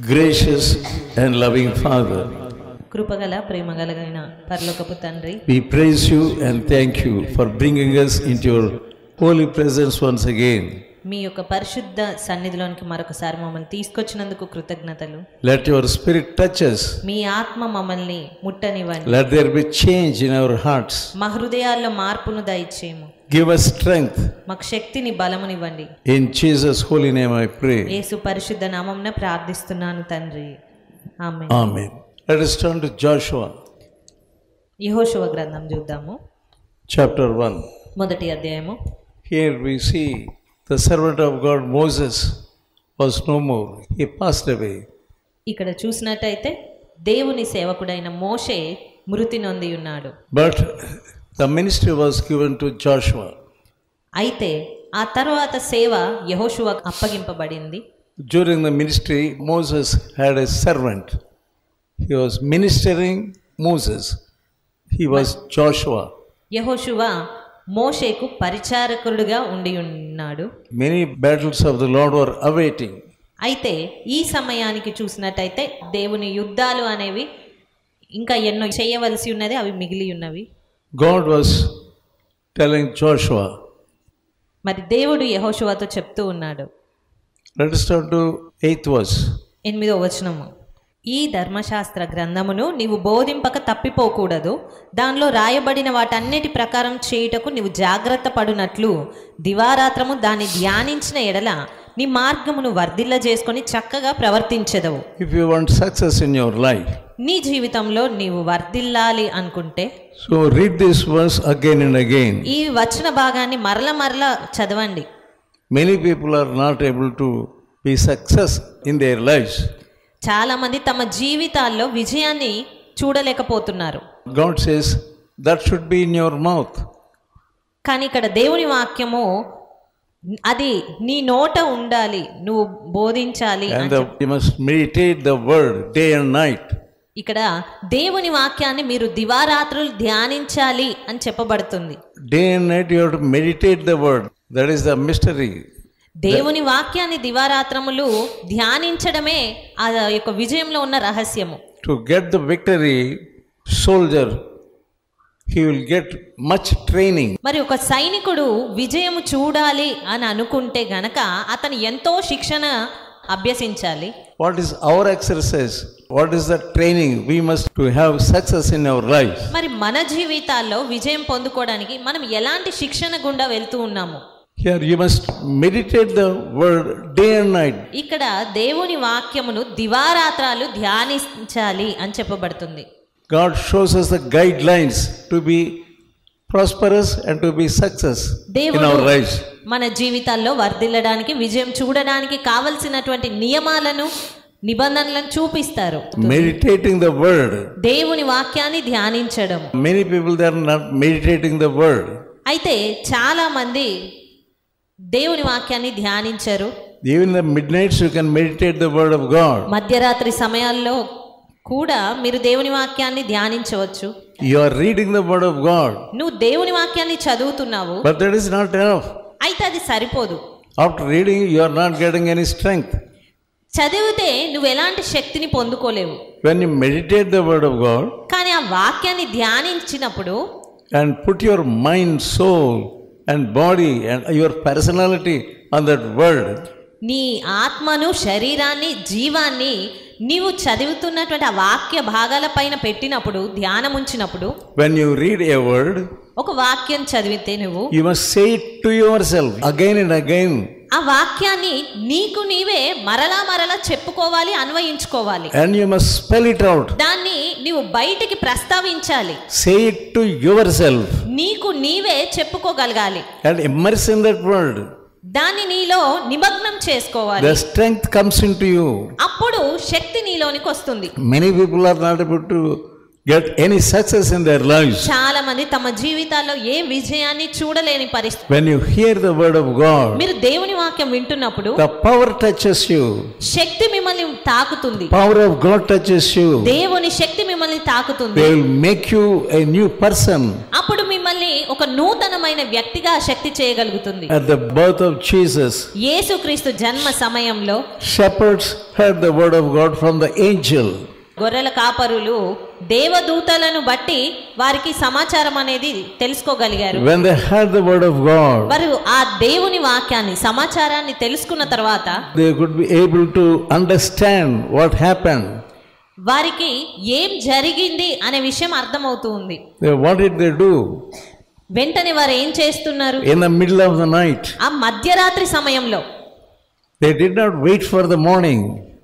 Gracious and loving Father, కృపగల ప్రేమగలగైన పరలోకపు తండ్రి, we praise you and thank you for bringing us into your holy presence once again. మీ యొక్క పరిశుద్ధ సన్నిధిలోనికి మరొకసారి మమ్మల్ని తీసుకొచ్చినందుకు కృతజ్ఞతలు. Let your spirit touch us. మీ ఆత్మ మమ్మల్ని ముట్టనివ్వండి. Let there be change in our hearts. మా హృదయాల్లో మార్పును దయచేయము. Give us strength. మాకు శక్తిని బలమునివ్వండి. In Jesus' holy name I pray. యేసు పరిశుద్ధ నామమున ప్రార్థిస్తున్నాను తండ్రి. ఆమేన్. Amen. Let us turn to Joshua. యెహోషువ గ్రంథం చూద్దాము. Chapter 1. మొదటి అధ్యాయము. Here we see the servant of God Moses was no more. He passed away. ఇక్కడ చూసినట్టయితే దేవుని సేవకుడైన మోషే మృతి నొంది ఉన్నాడు. But the ministry was given to Joshua. అయితే ఆ తర్వాత సేవ యెహోషువకు అప్పగింపబడింది. During the ministry, Moses had a servant. He was ministering Moses. He was Joshua. యెహోషువ మోషేకు పరిచారకుడుగా ఉండి ఉన్నాడు. Many battles of the Lord were awaiting. అయితే ఈ సమయానికి చూసినట్టయితే దేవుని యుద్ధాలు అనేవి ఇంకా ఎన్నో చేయవలసి ఉన్నది, అవి మిగిలి ఉన్నవి. God was telling Joshua. మరి దేవుడు యెహోషువతో చెప్తూ ఉన్నాడు. Let us turn to 8th verse. 8వ వచనము. ఈ ధర్మశాస్త్ర గ్రంథమును నీవు బోధింపక తప్పిపోకూడదు, దానిలో రాయబడిన వాటన్నిటి ప్రకారం చేయుటకు నీవు జాగ్రత్త పడునట్లు దివారాత్రము దాన్ని ధ్యానించిన ఎడల నీ మార్గమును వర్ధిల్ల చేసుకొని చక్కగా ప్రవర్తించెదవు. If you want success in your life, నీ జీవితంలో నీవు వర్ధిల్లాలి అనుకుంటే so read this verse again and again. ఈ వచన భాగాన్ని మరల చదవండి. Many people are not able to be success in their lives. చాలా మంది తమ జీవితాల్లో విజయాన్ని చూడలేకపోతున్నారు. God says that should be in your mouth. కానీ ఇక్కడ దేవుని వాక్యము అది నీ నోట ఉండాలి, నువ్వు బోధించాలి. And you must meditate the word day and night. ఇక్కడ దేవుని వాక్యాన్ని మీరు దివారాత్రులు ధ్యానించాలి అని చెప్పబడుతుంది. Day and night you have to meditate the word. That is the mystery. దేవుని వాక్యాన్ని దివారాత్రములు ధ్యానించడమే ఆ యొక్క విజయంలో ఉన్న రహస్యము. To get the victory, soldier, he will get much training. మరి ఒక సైనికుడు విజయము చూడాలి అని అనుకుంటే గనక అతను ఎంతో శిక్షణ అభ్యసించాలి. What is our exercise? What is the training we must to have success in our life? మరి మన జీవితాల్లో విజయం పొందుకోవడానికి మనం ఎలాంటి శిక్షణ గుండా వెళ్తూ ఉన్నాము? Here you must meditate the word day and night. ఇక్కడ దేవుని వాక్యమును దివారాత్రాలు ధ్యానించాలి అని చెప్పబడుతుంది. God shows us the guidelines to be prosperous and to be success in our lives. మన జీవితాల్లో వర్ధిల్లడానికి, విజయం చూడడానికి కావలసినటువంటి నియమాలను, నిబంధనలను చూపిస్తారు. Meditating the word. దేవుని వాక్యాన్ని ధ్యానించడం. Many people they are not meditating the word. అయితే చాలా మంది దేవుని వాక్యాన్ని ధ్యానించరు. Even in the midnights you can meditate the word of God. మధ్యరాత్రి సమయాల్లో కూడా మీరు దేవుని వాక్యాన్ని ధ్యానించవచ్చు. You are reading the word of God. నువ్వు దేవుని వాక్యాన్ని చదువుతున్నావు, But that is not enough. అయితే అది సరిపోదు. After reading you are not getting any strength. చదివితే నువ్వు ఎలాంటి శక్తిని పొందుకోలేవు. When you meditate the word of God కానీ ఆ వాక్యాన్ని ధ్యానించినప్పుడు and put your mind, soul and body and your personality on that word, నీ ఆత్మను, శరీరాన్ని, జీవాన్ని నీవు చదువుతున్నటువంటి ఆ వాక్య భాగాల పైన పెట్టినప్పుడు, ధ్యానం ఉంచినప్పుడు, when you read a word, ఒక వాక్యం చదివితే నువ్వు you must say it to yourself again and again. ఆ వాక్యాన్ని నీకు నీవే మరలా చెప్పుకోవాలి, అన్వయించుకోవాలి. And you must spell it out. దాన్ని నీవు బయటికి ప్రస్తావించాలి. Say it to yourself. నీకు నీవే చెప్పుకోగలగాలి. And immerse in that word. దాన్ని నీలో నిమగ్నం చేసుకోవాలి. The strength comes into you. అప్పుడు శక్తి నీలోనికి వస్తుంది. Many people are not able to get any success in their lives. చాలా మంది తమ జీవితాల్లో ఏ విజయాన్ని చూడలేని పరిస్థితి. When you hear the word of God, మీరు దేవుని వాక్యం వింటున్నప్పుడు the power touches you. శక్తి మిమ్మల్ని తాకుతుంది. Power of God touches you. దేవుని శక్తి మిమ్మల్ని తాకుతుంది. They will make you a new person. అప్పుడు మిమ్మల్ని ఒక నూతనమైన వ్యక్తిగా శక్తి చేయగలుగుతుంది. At the birth of Jesus, యేసుక్రీస్తు జన్మ సమయంలో shepherds heard the word of God from the angel. గొర్రెల కాపరులు దేవదూతలను బట్టి వారికి సమాచారం అనేది తెలుసుకోగలిగారు. When they heard the word of God, వారు ఆ దేవుని వాక్యాన్ని సమాచారాన్ని తెలుసుకున్న తర్వాత they could be able to understand what happened. వారికి ఏం జరిగింది అనే విషయం అర్థమవుతుంది. What did they do? వెంటనే వారు ఏం చేస్తున్నారు? In the middle of the night, ఆ మధ్యరాత్రి సమయంలో they did not wait for the morning.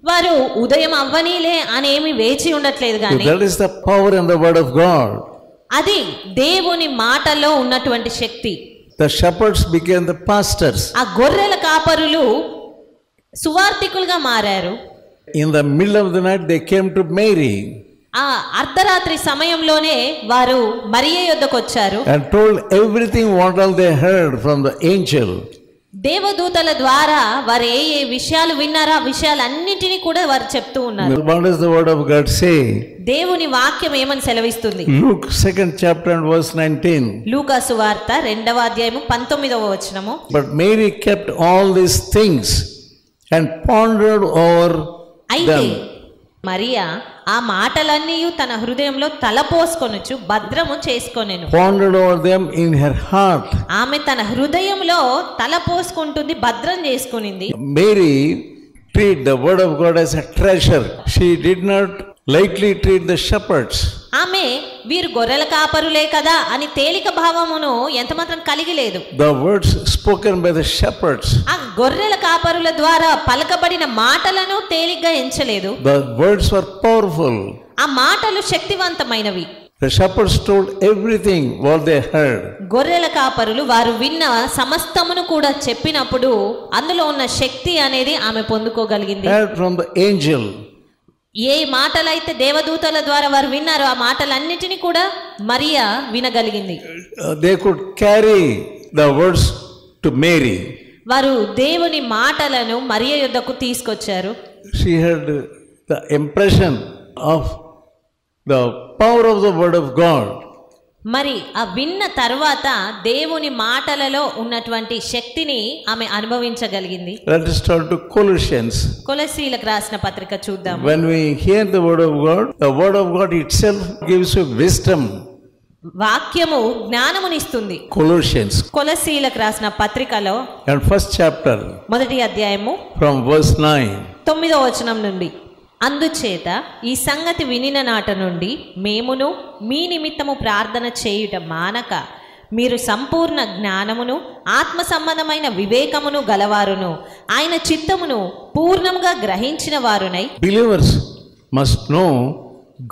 వారు ఉదయం అవ్వనీలే అనేమి వేచి ఉండట్లేదు గాని That is the power in the word of God. అది దేవుని మాటలో ఉన్నటువంటి శక్తి. The shepherds became the pastors. ఆ గొర్రెల కాపరులు సువార్తికులుగా మారారు. In the middle of the night they came to Mary ఆ అర్ధరాత్రి సమయంలోనే వారు మరియ యొద్దకు వచ్చారు and told everything what all they heard from the angel. దేవదూతల ద్వారా వారు ఏ ఏ విషయాలు విన్నారో ఆ విషయాలన్నిటినీ కూడా వారు చెప్తూ ఉన్నారు. What does the word of God say? దేవుని వాక్యం ఏమని సెలవిస్తుంది? Luke 2nd chapter and verse 19. లూకా సువార్త 2వ అధ్యాయము 19వ వచనము. But Mary kept all these things and pondered over అయితే them. మరియా ఆ మాటలన్నీ తన హృదయంలో తలపోసుకొనుచు భద్రము చేసుకొనెను. Pondered over them in her heart. ఆమె తన హృదయంలో తలపోసుకుంటుంది, భద్రం చేసుకునింది. Mary treated the word of God as a treasure. She did not lightly treat the shepherds. ఆమె వీరు గొర్రెల కాపరులే కదా అని తేలిక భావమును ఎంతమాత్రం కలిగి లేదు. The words spoken by the shepherds, ఆ గొర్రెల కాపరుల ద్వారా పలకబడిన మాటలను తేలిగ్గా ఎంచలేదు. the words were powerful. ఆ మాటలు శక్తివంతమైనవి. The shepherds told everything what they heard. గొర్రెల కాపరులు వారు విన్న సమస్తమును కూడా చెప్పినప్పుడు అందులో ఉన్న శక్తి అనేది ఆమె పొందుకోగలిగింది. Heard from the angel. ఏ మాటలైతే దేవదూతల ద్వారా వారు విన్నారో ఆ మాటలన్నిటినీ కూడా Mariya వినగలిగింది. They could carry the words to Mary. వారు దేవుని మాటలను మరియ యొద్దకు తీసుకొచ్చారు. She had the impression of the power of the word of God. మరి ఆ విన్న తర్వాత దేవుని మాటలలో ఉన్నటువంటి శక్తిని ఆమె అనుభవించగలిగింది. Let us turn to Colossians. కొలస్సీలకు రాసిన పత్రిక చూద్దాం. When we hear the word of God, the word of God itself gives you wisdom. వాక్యము జ్ఞానమునిస్తుంది. Colossians కొలస్సీలకు రాసిన పత్రికలో and first chapter మొదటి అధ్యాయము from verse 9. 9వ వచనం నుండి, అందుచేత ఈ సంగతి వినిన నాట నుండి మేమును మీ నిమిత్తము ప్రార్థన చేయుట మానక మీరు సంపూర్ణ జ్ఞానమును ఆత్మ సంబంధమైన వివేకమును గలవారును ఆయన చిత్తమును పూర్ణంగా గ్రహించిన వారునై. Believers must know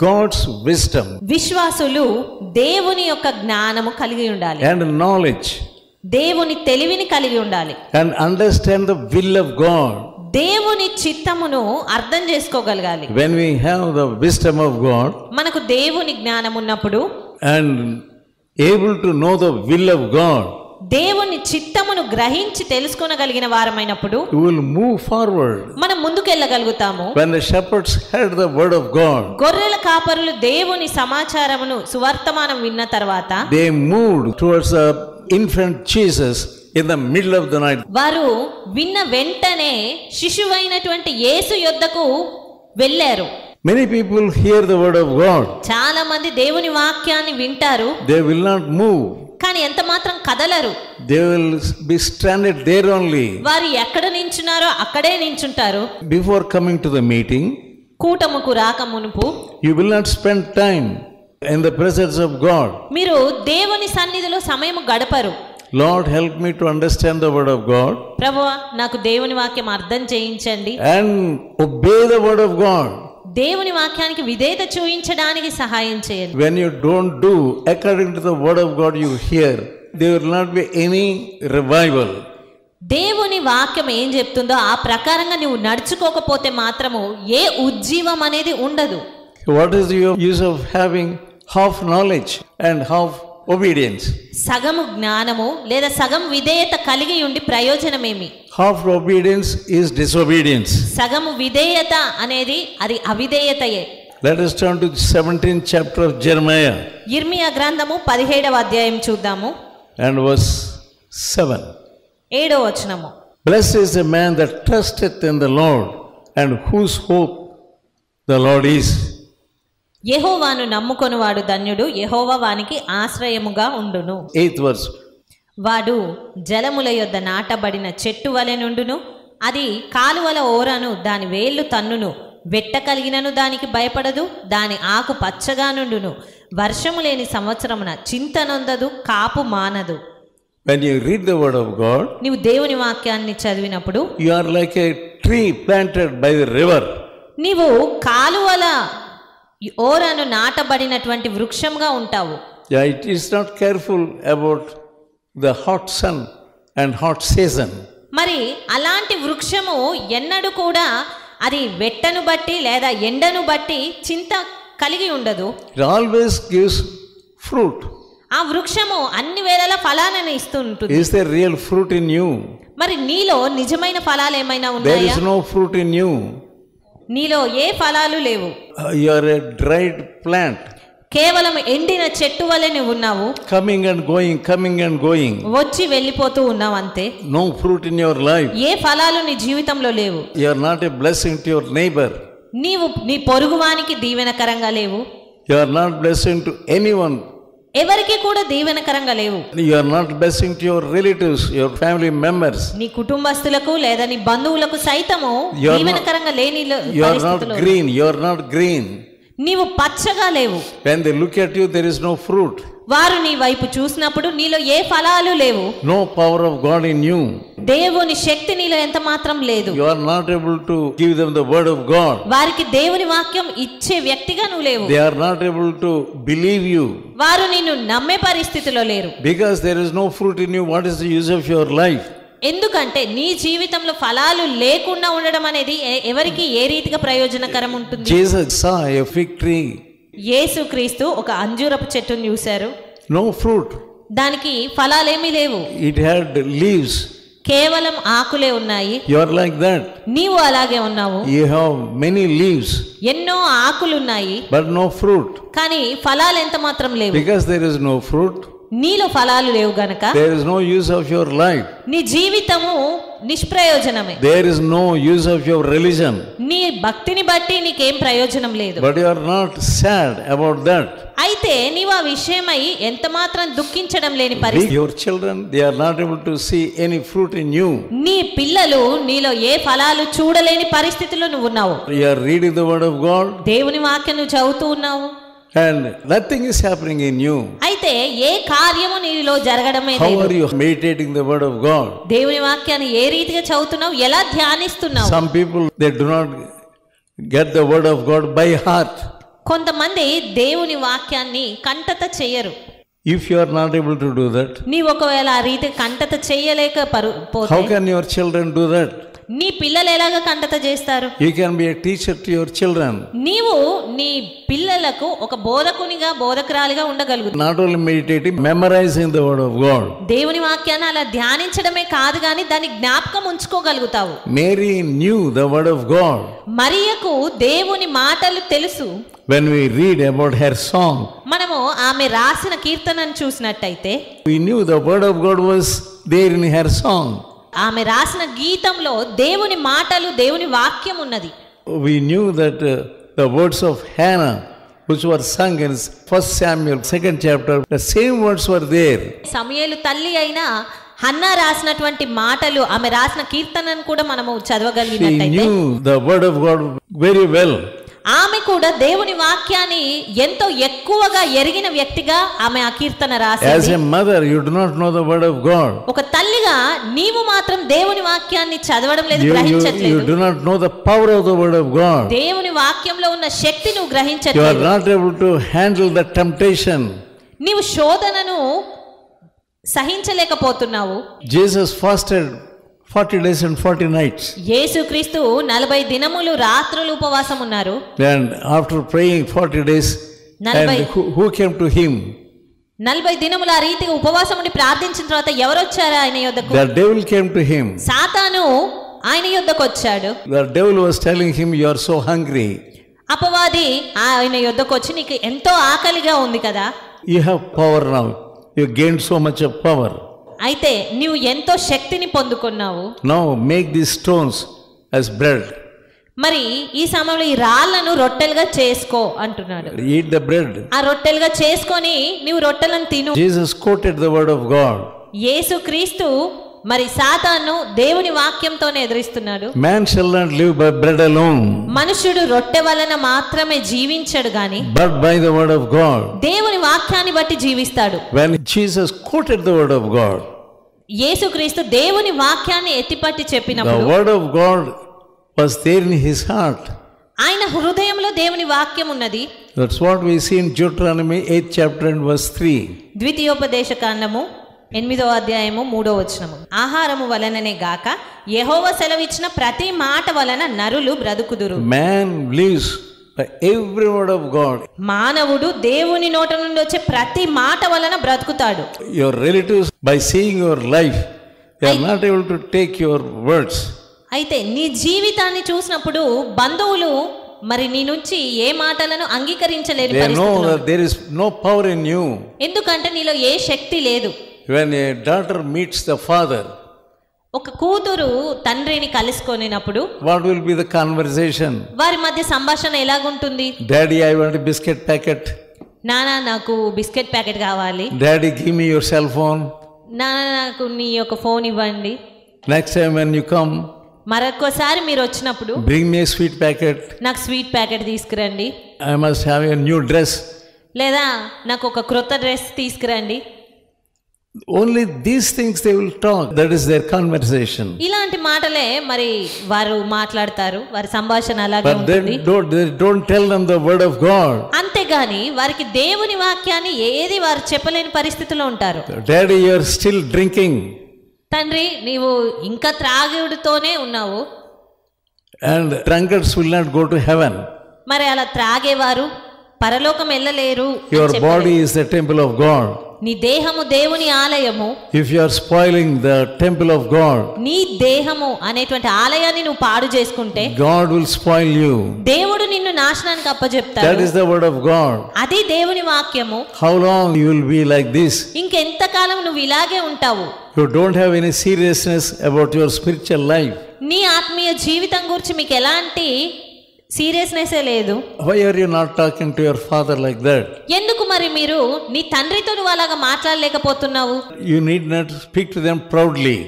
God's wisdom విశ్వాసులు దేవుని యొక్క జ్ఞానము కలిగి ఉండాలి and knowledge దేవుని తెలివిని కలిగి ఉండాలి and understand the will of God. దేవుని చిత్తమును అర్థం చేసుకోగలగాలి. When we have the wisdom of God మనకు దేవుని జ్ఞానం ఉన్నప్పుడు and able to know the will of God, దేవుని చిత్తమును గ్రహించి తెలుసుకోగలిగిన వారమైనప్పుడు you will move forward. మనం ముందుకెళ్ళగలుగుతాము. When the shepherds heard the word of God, గొర్రెల కాపరులు దేవుని సమాచారమును సువర్తమానం విన్న తర్వాత they moved towards the infant Jesus in the middle of the night. వారు విన్న వెంటనే శిశువైనటువంటి యేసు యొద్దకు వెళ్ళారు. Many people hear the word of God. చాలా మంది దేవుని వాక్యాన్ని వింటారు, They will not move. కానీ ఎంత మాత్రం కదలరు. They will be stranded there only. వారు ఎక్కడ నించున్నారో అక్కడే నించుంటారు. Before coming to the meeting, కూటముకు రాక మునుపు you will not spend time in the presence of God. మీరు దేవుని సన్నిధిలో సమయం గడపరు. Lord, help me to understand the word of God ప్రభువా, నాకు దేవుని వాక్యం అర్థం చేయించండి, and obey the word of God. దేవుని వాక్యానికి విధేయత చూపించడానికి సహాయం చేయండి. When you don't do according to the word of God you hear, there will not be any revival. దేవుని వాక్యం ఏం చెప్తుందో ఆ ప్రకారంగా నువ్వు నడుచుకోకపోతే మాత్రము ఏ ఉజ్జీవం అనేది ఉండదు. What is the use of having half knowledge and half obedience. సగము జ్ఞానము లేదా సగం విధేయత కలిగి ఉండి ప్రయోజనమేమి? Half obedience is disobedience. సగము విధేయత అనేది అది అవిధేయతయే. Let us turn to the 17th chapter of Jeremiah. యిర్మీయా గ్రంథము 17వ అధ్యాయం చూద్దాము. And verse 7. 7వ వచనము. Blessed is the man that trusteth in the Lord, and whose hope the Lord is. యెహోవాను నమ్ముకొనువాడు ధన్యుడు, యెహోవా వానికి ఆశ్రయముగా ఉండును. 8th verse. వాడు జలముల యొద్ద నాటబడిన చెట్టు వలె నుండును, అది కాలువల ఓరను దాని వేళ్ళు తన్నును, వెట్ట కలిగినను దానికి భయపడదు, దాని ఆకు పచ్చగా నుండును, వర్షము లేని సంవత్సరమున చింత నొందదు, కాపు మానదు. When you read the word of God, నీవు దేవుని వాక్యాన్ని చదివినప్పుడు you are like a tree planted by the river. నీవు కాలువల ఓరను నాటబడినటువంటి వృక్షంగా ఉంటావు. Yeah, it is not careful about the hot sun and hot season. మరి అలాంటి వృక్షము ఎన్నడూ కూడా అది వెట్టను బట్టి లేదా ఎండను బట్టి చింత కలిగి ఉండదు. It always gives fruit. ఆ వృక్షము అన్ని వేళలా ఫలాలను ఇస్తూ ఉంటుంది. Is there real fruit in you? మరి నీలో నిజమైన ఫలాలు ఏమైనా There ఉన్నాయా? is no fruit in you. నీలో ఏ ఫలాలు లేవు. You are a dried plant. కేవలం ఎండిన చెట్టు వలె నువ్వు ఉన్నావు. Coming and going, coming and going. వచ్చి వెళ్ళిపోతూ ఉన్నావు అంతే. No fruit in your life. ఏ ఫలాలు నీ జీవితంలో లేవు. You are not a blessing to your neighbor. నీవు నీ పొరుగువానికి దీవెనకరంగా లేవు. You are not blessing to anyone. ఎవరికి కూడా దీవెనకరంగా లేవు. You are not blessing to your relatives, your family members. నీ కుటుంబస్తులకు లేదా నీ బంధువులకు సైతము దీవెనకరంగా లేని You are not green. You are not green. నీవు పచ్చగా లేవు. When they look at you, there is no fruit. వారు నీ వైపు చూసినప్పుడు నీలో ఏ ఫలాలు లేవు. No power of God in you. దేవుని శక్తి నీలో ఎంత మాత్రం లేదు. You are not able to give them the word of God. వారికి దేవుని వాక్యం ఇచ్చే వ్యక్తిగా నువ్వు లేవు. They are not able to believe you. వారు నిన్ను నమ్మే పరిస్థితిలో లేరు. Because there is no fruit in you, what is the use of your life? ఎందుకంటే నీ జీవితంలో ఫలాలు లేకుండా ఉండడం అనేది ఎవరికి ఏ రీతిగా ప్రయోజనకరం ఉంటుంది? Jesus saw a fig tree. యేసుక్రీస్తు ఒక అంజూరపు చెట్టును చూశారు. No fruit. దానికి ఫలాలేమీ లేవు. It had leaves. కేవలం ఆకులే ఉన్నాయి. You are like that. నీవు అలాగే ఉన్నావు. You have many leaves. ఎన్నో ఆకులున్నాయి. But no fruit. కానీ ఫలాలు ఎంత మాత్రం లేవు. Because there is no fruit. నీలో ఫలాలు లేవు గనక There is no use of your life. నీ జీవితము నిష్ప్రయోజనమే. There is no use of your religion. నీ భక్తిని బట్టి నీకేం ప్రయోజనం లేదు. But you are not sad about that. అయితే నీవు ఆ విషయమై ఎంత మాత్రం దుఃఖించడం లేని పరిస్థితి. Your children, they are not able to see any fruit in you. నీ పిల్లలు నీలో ఏ ఫలాలు చూడలేని పరిస్థితిలో నువ్వు ఉన్నావు. You are reading the word of God. దేవుని వాక్యం నువ్వు చదువుతూ ఉన్నావు. And nothing is happening in you. అయితే ఏ కార్యము నీలో జరగడమే How లేదు. are you meditating the word of God? దేవుని వాక్యాన్ని ఏ రీతిగా చదువుతున్నావు, ఎలా ధ్యానిస్తున్నావు? Some people, they do not get the word of God by heart. కొంతమంది దేవుని వాక్యాన్ని కంటత చెయ్యరు. If you are not able to do that, నీవు ఒకవేళ ఆ రీతి కంటత చెయ్యలేక పోతే how can your children do that? నీ పిల్లలు ఎలాగ కంటత చేస్తారు? You can be a teacher to your children. నీవు నీ పిల్లలకు ఒక బోధకునిగా బోధకురాలిగా ఉండగలుగుతావు. Not only meditating, memorizing the word of God. దేవుని వాక్యాన్ని అలా ధ్యానించడమే కాదు కానీ దాన్ని జ్ఞాపకం ఉంచుకోగలుగుతావు. Mary knew the word of God. మరియకు దేవుని మాటలు తెలుసు. When we read about her song, మనము ఆమె రాసిన కీర్తనను చూసినట్టయితే we knew the word of God was there in her song. ఆమె రాసిన గీతంలో దేవుని మాటలు దేవుని వాక్యం ఉన్నది. We knew that the words of Hannah, which were sung in 1 Samuel 2nd chapter, the same words were there. సమూయేలు తల్లి అయిన హన్నా రాసినటువంటి మాటలు, ఆమె రాసిన కీర్తనను కూడా మనము She చదవగలిగినట్టయితే knew the word of God very well. ఆమె కూడా దేవుని వాక్యాన్ని ఎంతో ఎక్కువగా ఎరిగిన వ్యక్తిగా ఆమె ఆ కీర్తన As రాసింది. a mother, you do not know the word of God. ఒక తల్లిగా నీవు మాత్రం దేవుని వాక్యాన్ని చదవడం లేదు, You గ్రహించట్లేదు. do not know the power of the word of God. దేవుని వాక్యంలో ఉన్న శక్తి నువ్వు You are గ్రహించట్లేదు. not able to handle the temptation. నీవు శోధనను సహించలేకపోతున్నావు. Jesus fasted 40 days and 40 nights. యేసుక్రీస్తు 40 దినములు రాత్రులు ఉపవాసం ఉన్నారు. And after praying 40 days, And who came to him? 40 దినములు ఆ రీతిగా ఉపవాసం ఉండి ప్రార్థించిన తర్వాత ఎవరు వచ్చారు ఆయన యొద్దకు? The devil came to him. సాతాను ఆయన యొద్దకు వచ్చాడు. The devil was telling him, you are so hungry. అపవాది ఆయన యొద్దకు వచ్చి నీకు ఎంతో ఆకలిగా ఉంది కదా, You have power now. You gained so much of power. అయితే నీవు ఎంతో శక్తిని పొందుకున్నావు. Now make these stones as bread. మరి ఈ సమయంలో ఈ రాళ్లను రొట్టెలుగా చేసుకో అంటున్నాడు. Eat the bread. ఆ రొట్టెలుగా చేసుకొని నీవు రొట్టెలను తిను. Jesus quoted the word of God. యేసు క్రీస్తు మరి సాతాను దేవుని వాక్యంతోనే ఎదురిస్తున్నాడు. Man shall not live by bread alone, మనుషుడు రొట్టె వలన మాత్రమే జీవించడు గాని but by the word of God. దేవుని వాక్యాన్ని బట్టి జీవిస్తాడు. When Jesus quoted the word of God, యేసు క్రీస్తు దేవుని వాక్యాన్ని ఎత్తిపట్టి the చెప్పినప్పుడు word of God was there in his heart. ఆయన హృదయంలో దేవుని వాక్యం ఉన్నది. That's what we see in Deuteronomy 8th chapter and verse 3. ద్వితీయోపదేశ కాండము 8వ అధ్యాయము 3వ వచనము. ఆహారము వలననే గాక యెహోవా సెలవిచ్చిన ప్రతి మాట వలన నరులు బ్రతుకుదురు. Man lives by every word of God. మానవుడు దేవుని నోట నుండి వచ్చే ప్రతి మాట వలన బ్రతుకుతాడు. Your relatives, by seeing your life, they are not able to take your words. అయితే నీ జీవితాన్ని చూసినప్పుడు బంధువులు మరి నీ నుంచి ఏ మాటలను అంగీకరించలేని They know పరిస్థితులు. that there is no power in you. ఎందుకంటే నీలో ఏ శక్తి లేదు. When a daughter meets the father, ఒక కూతురు తండ్రిని కలుసుకొనినప్పుడు what will be the conversation? వారి మధ్య సంభాషణ ఎలాగుంటుంది? Daddy, I want a biscuit packet. నానా నాకు బిస్కెట్ ప్యాకెట్ కావాలి. Daddy, give me your cell phone. నానా నాకు నీ యొక్క ఫోన్ ఇవ్వండి. Next time when you come, మరొకసారి మీరు వచ్చినప్పుడు bring me a sweet packet. నాకు స్వీట్ ప్యాకెట్ తీసుకురండి. I must have a new dress. లేదా నాకు ఒక క్రొత్త డ్రెస్ తీసుకురండి. Only these things they will talk. That is their conversation. ఇలాంటి మాటలే మరి వారు మాట్లాడతారు. వారి సంభాషణ అలాగే But then ఉంటుంది. they don't tell them the word of God. అంతేగాని వారికి దేవుని వాక్యాన్ని ఏది వారు చెప్పలేని పరిస్థితిలో ఉంటారు. Daddy, you are still drinking. తండ్రి నీవు ఇంకా త్రాగుడుతోనే ఉన్నావు. And drunkards will not go to heaven. మరి అలా త్రాగేవారు పరలోకం వెళ్ళలేరు అని Your చెప్పలేదు. body is the temple of God. నీ దేహము దేవుని ఆలయము. If you are spoiling the temple of God, నీ దేహము అనేటువంటి ఆలయాన్ని నువ్వు పాడు చేసుకుంటే God will spoil you. దేవుడు నిన్ను నాశనానికి That అప్పచెప్తాడు. is the word of God. అది దేవుని వాక్యము. How long you will be like this? ఇంకెంతకాలం నువ్వు ఇలాగే ఉంటావు? You don't have any seriousness about your spiritual life. నీ ఆత్మీయ జీవితం గురించి మీకు ఎలాంటి సీరియస్నెస్ లేదు. Why are you not talking to your father like that? ఎందుకు మరి మీరు నీ తండ్రితో నువ్వు అలాగా మాట్లాడలేకపోతున్నావు? You need not speak to them proudly.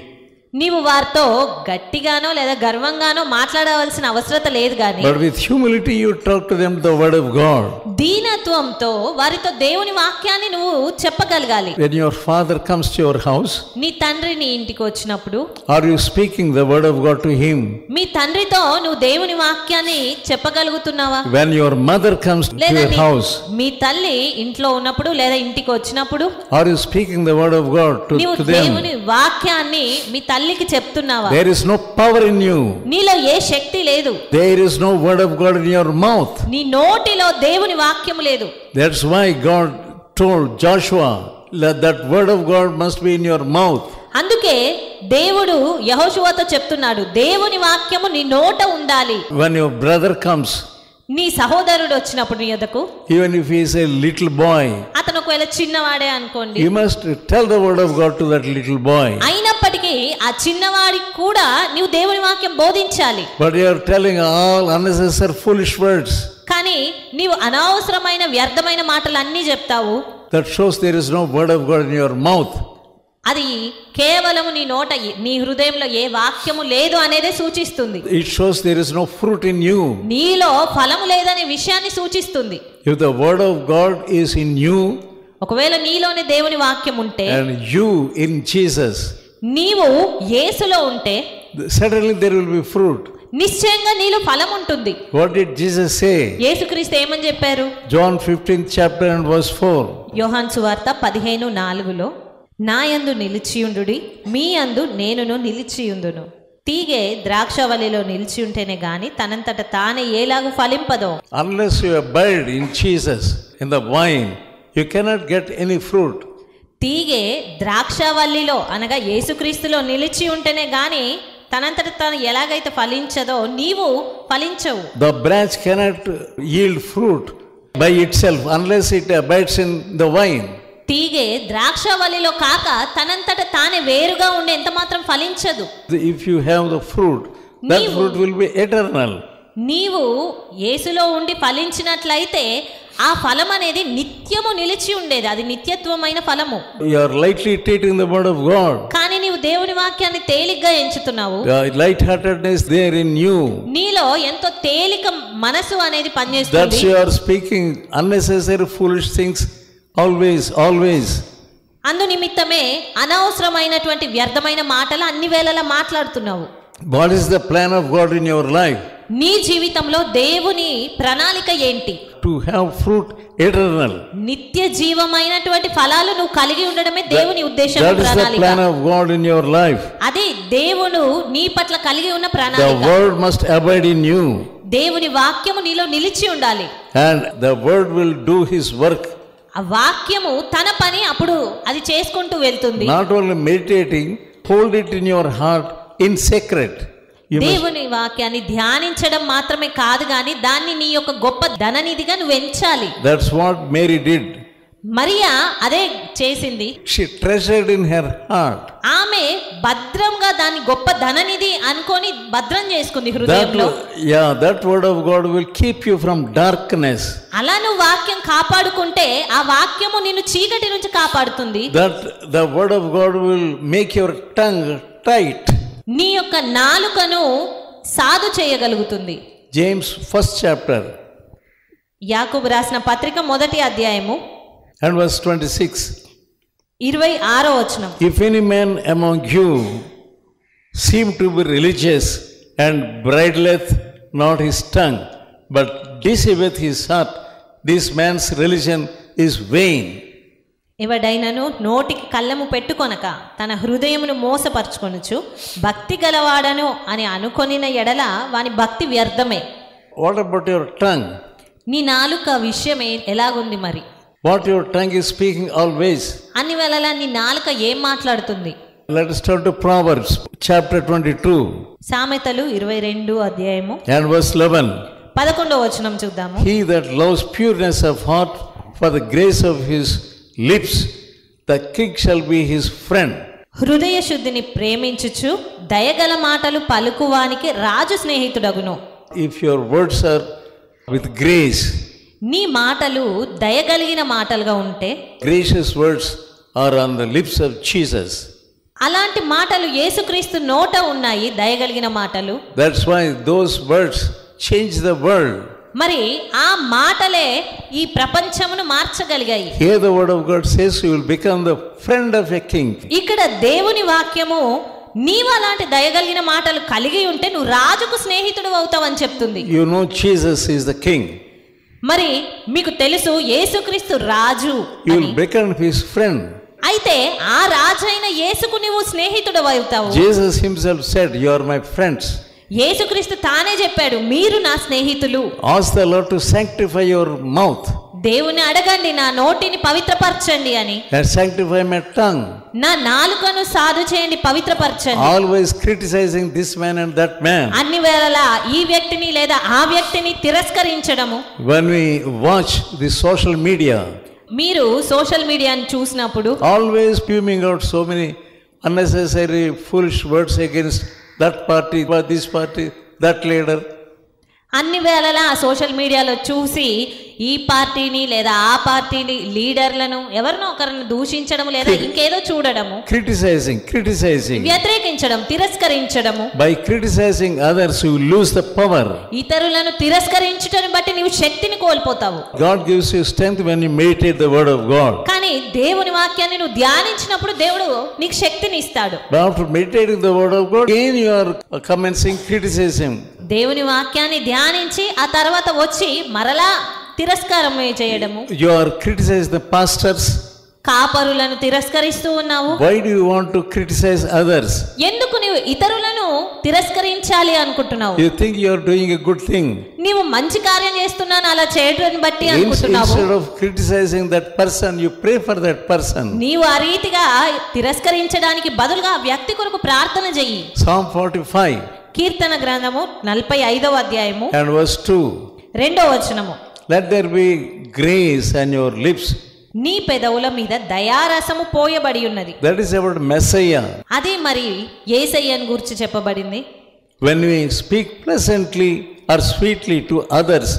నీవు వారితో గట్టిగానో లేదా గర్వంగానో మాట్లాడవలసిన అవసరం లేదు గాని But with humility you talk to them the word of God. దీనత్వంతో వారితో దేవుని వాక్యాన్ని నువ్వు చెప్పగలగాలి. When your father comes to your house, నీ తండ్రి నీ ఇంటికి వచ్చినప్పుడు are you speaking the word of God to him? మీ తండ్రితో నువ్వు దేవుని వాక్యాన్ని చెప్పగలుగుతున్నావా? When your mother comes to లేదా your house, మీ తల్లి ఇంట్లో ఉన్నప్పుడు లేదా ఇంటికి వచ్చినప్పుడు are you speaking the word of God నీవు to them? దేవుని వాక్యాన్ని మీ తల్లికి చెప్తున్నావా? There is no power in you. నీలో ఏ శక్తి లేదు. There is no word of God in your mouth. నీ నోటిలో దేవుని వాక్యము లేదు. That's why God told Joshua that word of God must be in your mouth. అందుకే దేవుడు యెహోషువతో చెప్తున్నాడు, దేవుని వాక్యము నీ నోట ఉండాలి. When your brother comes, నీ సహోదరుడు వచ్చినప్పుడు నీ యొద్దకు, even if he is a little boy, అతను ఒకవేళ చిన్నవాడే అనుకోండి, you must tell the word of God to that little boy. అయినప్పటికీ ఆ చిన్నవాడికి కూడా నీవు దేవుని వాక్యం బోధించాలి. But you are telling all unnecessary foolish words. కానీ నీవు అనవసరమైన వ్యర్థమైన మాటలు అన్నీ చెప్తావు. That shows there is no word of God in your mouth. అది కేవలం నీ నోట నీ హృదయంలో ఏ వాక్యము లేదు అనేదే సూచిస్తుంది. It shows there is no fruit in you. నీలో ఫలము లేదనే విషయాన్ని సూచిస్తుంది. If the word of God is in you, ఒకవేళ నీలోనే దేవుని వాక్యం ఉంటే and you in Jesus, నీవు యేసులో ఉంటే suddenly there will be fruit. నిశ్చయంగా నీలో ఫలం ఉంటుంది. What did Jesus say? యేసుక్రీస్తు ఏమని చెప్పారు? John 15th chapter and verse 4. యోహాను సువార్త 15:4 నా యందు నిలిచియుండుడి, మీ యందు నేనును నిలిచియుందును. తీగె ద్రాక్షవల్లిలో నిలిచి ఉంటేనే గాని తనంతట తానే ఏలాగు ఫలింపదో. Unless you abide in Jesus, in the vine, you cannot get any fruit. తీగె ద్రాక్షవల్లిలో అనగా యేసుక్రీస్తులో నిలిచి ఉంటేనే గాని తనంతట తాను ఎలాగైతే ఫలించదో నీవు ఫలించవు. The branch cannot yield fruit by itself unless it abides in the vine. తీగె ద్రాక్షవల్లిలో కాక తనంతట తానే వేరుగా ఉండి ఎంత మాత్రం ఫలించదు. If you have the fruit, that fruit will be eternal. నీవు యేసులో ఉండి ఫలించినట్లయితే ఆ ఫలం అనేది నిత్యము నిలిచి ఉండేది. అది నిత్యత్వమైన ఫలము. You are lightly treating the word of God. కానీ నీవు దేవుని వాక్యాన్ని తేలిగ్గా ఎంచుతున్నావు. Light-heartedness there in you. నీలో ఎంతో తేలిక మనసు అనేది పనిచేస్తుంది. That you are speaking unnecessary foolish things always. అందు నిమిత్తమే అనవసరమైనటువంటి వ్యర్థమైన మాటలు అన్ని వేళలా మాట్లాడుతున్నావు. What is the plan of God in your life? నీ జీవితంలో దేవుని ప్రణాళిక ఏంటి? To have fruit eternal. నిత్య జీవమైనటువంటి ఫలాలు నువ్వు కలిగి ఉండడమే దేవుని ఉద్దేశం, ప్రణాళిక. That is the plan of God in your life. అది దేవుడు నీ పట్ల కలిగి ఉన్న ప్రణాళిక. The word must abide in you. దేవుని వాక్యము నీలో నిలిచి ఉండాలి. And the word will do his work. ఆ వాక్యము తన పని అప్పుడు అది చేసుకుంటూ వెళ్తుంది. Not only meditating, hold it in your heart in secret. దేవుని వాక్యాన్ని ధ్యానించడం మాత్రమే కాదు గాని దాన్ని నీ యొక్క గొప్ప ధననిధిగా నువ్వు ఎంచాలి. That's what Mary did. Mariya అదే చేసింది. She treasured in her heart. ఆమె భద్రంగా దాన్ని గొప్ప ధననిధి అనుకొని భద్రం చేసుకుంది హృదయంలో. That word of God will keep you from darkness. అలా నువ్వు వాక్యం కాపాడుకుంటే ఆ వాక్యము నిన్ను చీకటి నుంచి కాపాడుతుంది. That the word of God will make your tongue tight. నీ యొక్క నాలుకను సాధు చేయగలుగుతుంది. James first chapter యాకోబు రాసిన పత్రిక మొదటి అధ్యాయము and verse 26. 26వ వచనం. If any man among you seem to be religious and bridleth not his tongue, but deceiveth his heart, this man's religion is vain. ఎవడైనను నోటికి కళ్ళెము పెట్టుకొనక తన హృదయమును మోసపరచుకొనుచు భక్తి గలవాడను అని అనుకొనిన ఎడల వాని భక్తి వ్యర్థమే. What about your tongue? నీ నాలుక విషయమే ఎలాగుంది మరి? What your tongue is speaking always. అన్ని వేళలా నీ నాలుక ఏం మాట్లాడుతుంది? Let us turn to Proverbs chapter 22. సామెతలు 22 అధ్యాయము and verse 11. 11వ వచనం చూద్దాము. He that loves pureness of heart, for the grace of his lips, the king shall be his friend. హృదయ శుద్ధిని ప్రేమించుచు దయగల మాటలు పలుకువానికి రాజు స్నేహితుడగును. If your words are with grace, నీ మాటలు దయగలిగిన మాటలుగా ఉంటే, gracious words are on the lips of Jesus. అలాంటి మాటలు యేసుక్రీస్తు నోట ఉన్నాయి, దయగలిగిన మాటలు. That's why those words change the world. మరి ఆ మాటలే ఈ ప్రపంచమును మార్చగలిగాయి. Here the word of God says you will become the friend of a king. ఇక్కడ దేవుని వాక్యము నీవు అలాంటి దయగలిగిన మాటలు కలిగి ఉంటే నువ్వు రాజుకు స్నేహితుడు అవుతావని చెప్తుంది. You know Jesus is the king. మరి మీకు తెలుసు యేసుక్రీస్తు రాజు. You will become his friend. అయితే ఆ రాజైన యేసుకు నీవు స్నేహితుడు అవుతావు. Jesus himself said, "You are my friends." యేసుక్రీస్తు తానే చెప్పాడు, మీరు నా స్నేహితులు. Ask the Lord to sanctify your mouth. దేవుని అడగండి, నా నోటిని పవిత్రపరచండి అని. And sanctify my tongue. నా నాలుకను సాధు చేయండి, పవిత్రపరచండి. Always criticizing this man and that man. అన్ని వేళలా ఈ వ్యక్తిని లేదా ఆ వ్యక్తిని తిరస్కరించడము. When we watch the social media, మీరు సోషల్ మీడియాని చూసినప్పుడు always spewing out so many unnecessary foolish words against that party, this party, that leader. అన్ని వేళలా సోషల్ మీడియాలో చూసి ఈ పార్టీని లేదా ఆ పార్టీని లీడర్లను ఎవరినో ఒకరిని దూషించడం లేదా ఇంకేదో చూడడము, criticizing, వ్యతిరేకించడం, తిరస్కరించడము. By criticizing others you lose the power. ఇతరులను తిరస్కరించడం బట్టి నీవు శక్తిని కోల్పోతావు. God gives you strength when you meditate the word of God. కానీ దేవుని వాక్యాన్ని నువ్వు ధ్యానించినప్పుడు దేవుడు నీకు శక్తిని ఇస్తాడు. But after meditating the word of God, again you are commencing criticism. దేవుని వాక్యాన్ని ధ్యానించి ఆ తర్వాత వచ్చి మరలా తిరస్కారం చేయడము. You are criticizing the pastors. కాపరులను తిరస్కరిస్తూ ఉన్నావు. Why do you want to criticize others? ఎందుకు నీవు నీవు ఇతరులను తిరస్కరించాలి అనుకుంటున్నావు. You think you are doing a good thing. నీవు మంచి కార్యం చేస్తున్నాను అలా చేయడాన్ని బట్టి అనుకుంటున్నావు. Instead of criticizing that person, you pray for that person. నీవు ఆ రీతిగా తిరస్కరించడానికి బదులుగా ఆ వ్యక్తి కొరకు ప్రార్థన చెయ్యి. Psalm 45 కీర్తన గ్రంథము 45వ అధ్యాయము and verse 2. 2వ వచనము. Let there be grace on your lips. నీ పెదవుల మీద దయారసము పోయబడి ఉన్నది. That is about Messiah. అది మరి యేసయ్యను గురించి చెప్పబడింది. When we speak pleasantly or sweetly to others,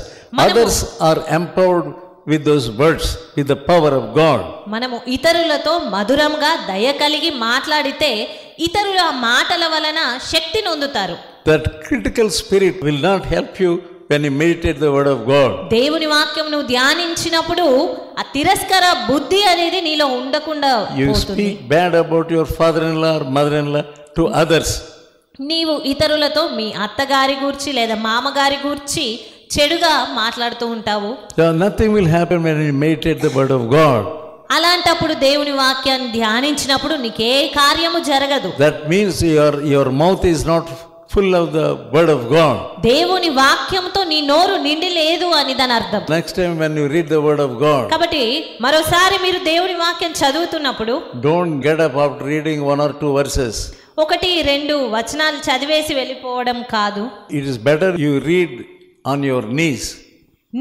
others are empowered with those words, with the power of God. మనము ఇతరులతో మధురంగా దయ కలిగి మాట్లాడితే ఇతరుల మాటల వలన శక్తి నొందుతారు. That critical spirit will not help you when you meditate the word of God. దేవుని వాక్యం నువ్వు ధ్యానించినప్పుడు ఆ తిరస్కార బుద్ధి అనేది నీలో ఉండకుండా You పోతుంది. speak bad about your father-in-law or mother-in-law to others. నీవు ఇతరులతో మీ అత్తగారి గురించి లేదా మామగారి గురించి చెడుగా మాట్లాడుతూ ఉంటావు. So nothing will happen when you meditate the word of God. అలాంటప్పుడు దేవుని వాక్యాన్ని ధ్యానించినప్పుడు నీకే కార్యము జరగదు. That means your mouth is not full of the word of God. దేవుని వాక్యంతో నీ నోరు నిండి లేదు అని దాని అర్థం. Next time when you read the word of God, కాబట్టి మరోసారి మీరు దేవుని వాక్యం చదువుతున్నప్పుడు don't get up after reading 1 or 2 verses. 1-2 వచనాలు చదివేసి వెళ్ళిపోవడం కాదు. It is better you read on your knees.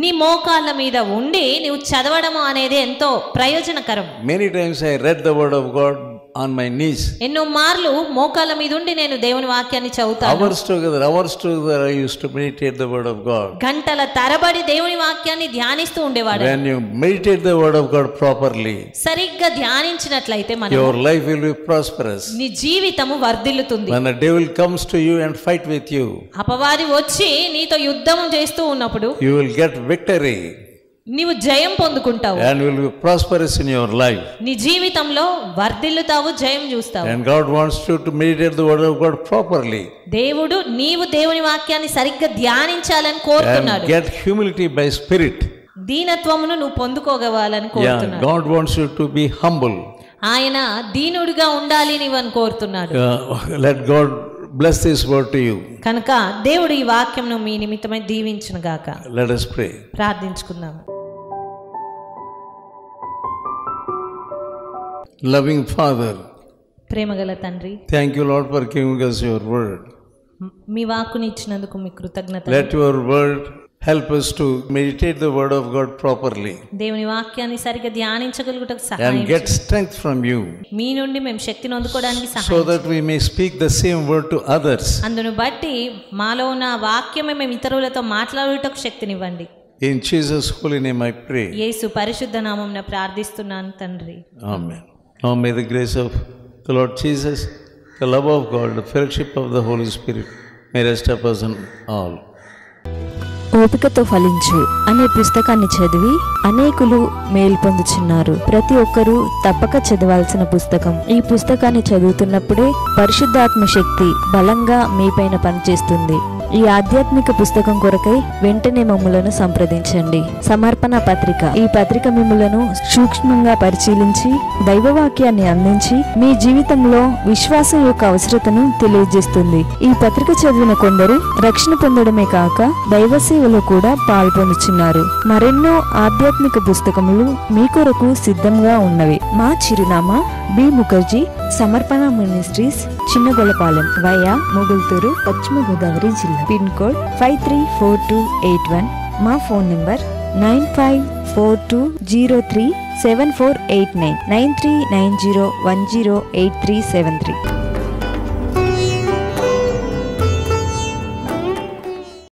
నీ మోకాళ్ళ మీద ఉండి నువ్వు చదవడం అనేది ఎంతో ప్రయోజనకరం. Many times I read the word of God on my knees. ఎన్నో మార్లు మోకాళ్ళ మీద ఉండి నేను దేవుని వాక్యాన్ని చదువుతాను. Hours together I used to meditate the word of God. గంటల తరబడి దేవుని వాక్యాన్ని ధ్యానిస్తూ ఉండేవాడు. When you meditate the word of God properly, సరిగ్గా ధ్యానించినట్లయితే your life will be prosperous. నీ జీవితము వర్ధిల్లుతుంది. When the devil comes to you and fight with you, అపవాది వచ్చి నీతో యుద్ధం చేస్తూ ఉన్నప్పుడు you will get victory. నీవు జయం పొందుకుంటావు. And will be prosperous in your life. నీ జీవితంలో వర్ధిల్లుతావు, జయం చూస్తావు. And God wants you to meditate the word of God properly. దేవుడు నీవు దేవుని వాక్యాన్ని సరిగ్గా ధ్యానించాలని కోరుతున్నాడు. And get humility by spirit. దీనత్వమును నువ్వు పొందుకోగవాలని కోరుతున్నాడు. God wants you to be humble. ఆయన దీనుడిగా ఉండాలి నీవని కోరుతున్నాడు. Let God bless this word to you. కనుక దేవుడు ఈ వాక్యంను మీ నిమిత్తమై దీవించును గాక. Let us pray. ప్రార్థించుకుందాం. Loving Father, ప్రేమగల తండ్రి, thank you Lord for giving us your word. మీ వాక్కుని ఇచ్చినందుకు మీ కృతజ్ఞత. Let your word help us to meditate the word of God properly. దేవుని వాక్యాన్ని సరిగ్గా ధ్యానించగలుగుటకు సహాయం And get strength from you. మీ నుండి మేము శక్తిని అందుకోవడానికి So సహాయం. that we may speak the same word to others. అందును బట్టి మాలో ఉన్న వాక్యమే మేము ఇతరులతో మాట్లాడుటకు శక్తినివ్వండి. In Jesus' holy name I pray. యేసు పరిశుద్ధ నామమున ప్రార్థిస్తున్నాను తండ్రి. Amen. Now may the grace of the Lord Jesus, the love of God, the fellowship of the Holy Spirit may rest upon all. ఓపికతో ఫలించు అనే పుస్తకాన్ని చదివి అనేకులు మేలు పొందుచున్నారు. ప్రతి ఒక్కరూ తప్పక చదవాల్సిన పుస్తకం. ఈ పుస్తకాన్ని చదువుతున్నప్పుడే పరిశుద్ధాత్మ శక్తి బలంగా మీపైన పనిచేస్తుంది. ఈ ఆధ్యాత్మిక పుస్తకం కొరకై వెంటనే మమ్ములను సంప్రదించండి. సమర్పణ పత్రిక. ఈ పత్రిక మిమ్ములను సూక్ష్మంగా పరిశీలించి దైవవాక్యాన్ని అందించి మీ జీవితంలో విశ్వాసం యొక్క అవసరతను తెలియజేస్తుంది. ఈ పత్రిక చదివిన కొందరు రక్షణ పొందడమే కాక దైవ సేవలో కూడా పాల్పొందుచున్నారు. మరెన్నో ఆధ్యాత్మిక పుస్తకములు మీ కొరకు సిద్ధంగా ఉన్నవి. మా చిరునామా బి ముఖర్జీ సమర్పణ మినిస్ట్రీస్, చిన్నగొలపాలెం, వయా మొగుల్తూరు, పశ్చిమ గోదావరి జిల్లా. Pin code 534281. మా ఫోన్ నంబర్ 9542037489, 9390108373.